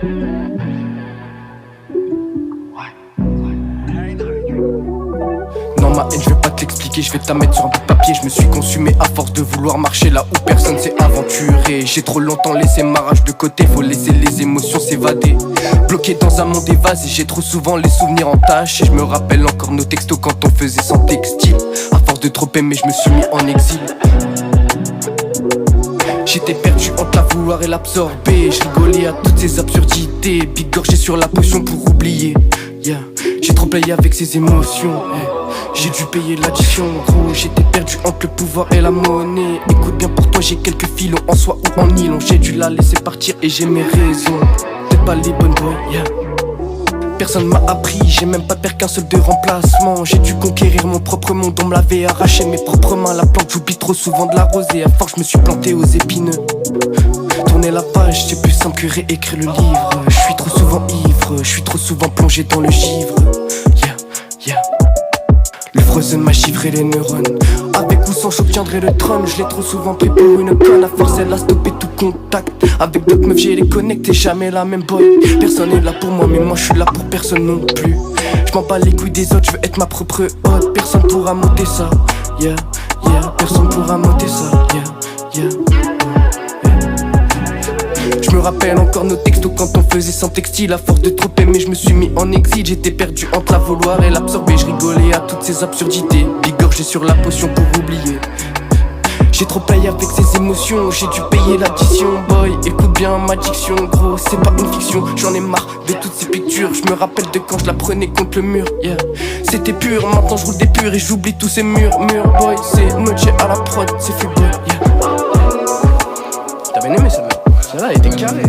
Non, ma haine, je vais pas te l'expliquer, je vais te la mettre sur un bout de papier. Je me suis consumé à force de vouloir marcher là où personne s'est aventuré. J'ai trop longtemps laissé ma rage de côté, faut laisser les émotions s'évader. Bloqué dans un monde évasé, j'ai trop souvent les souvenirs entachés. Je me rappelle encore nos textos quand on faisait sans textile. À force de trop aimer, je me suis mis en exil. J'étais perdu entre la vouloir et l'absorber. Je rigolais à toutes ces absurdités. Bigorgé sur la potion pour oublier. Yeah. J'ai trop payé avec ces émotions. J'ai dû payer l'addition, gros. J'étais perdu entre le pouvoir et la monnaie. Écoute bien, pour toi j'ai quelques filons en soie ou en nylon. J'ai dû la laisser partir et j'ai mes raisons. Peut-être pas les bonnes boys, yeah. Personne m'a appris, j'ai même pas perdu qu'un seul de remplacement. J'ai dû conquérir mon propre monde, on me l'avait arraché mes propres mains. La plante, j'oublie trop souvent de l'arroser. À force, je me suis planté aux épineux. Tourner la page, c'est plus simple que réécrire le livre. Je suis trop souvent ivre, je suis trop souvent plongé dans le givre. Yeah, yeah. Le frozen m'a givré les neurones. Avec ou sans j'obtiendrai le trône. Je l'ai trop souvent pris pour une conne. À force elle a stoppé tout contact. Avec d'autres meufs j'ai les connectés, jamais la même boy. Personne est là pour moi mais moi je suis là pour personne non plus. Je m'en bats les couilles des autres, je veux être ma propre hôte. Personne pourra monter ça, yeah, yeah. Personne pourra monter ça, yeah, yeah. Je me rappelle encore nos textos quand on faisait sans textile. À force de trop aimer, je me suis mis en exil. J'étais perdu entre la vouloir et l'absorber. Je rigolais à toutes ces absurdités. Bigorgé sur la potion pour oublier. J'ai trop payé avec ces émotions. J'ai dû payer l'addition, boy. Écoute bien ma diction, gros. C'est pas une fiction. J'en ai marre de toutes ces pictures. Je me rappelle de quand je la prenais contre le mur, yeah. C'était pur, maintenant je roule des purs et j'oublie tous ces murs, boy. C'est Noche à la prod, c'est fait boy, yeah. T'as bien aimé ça, mec? Celle-là, elle était carrée.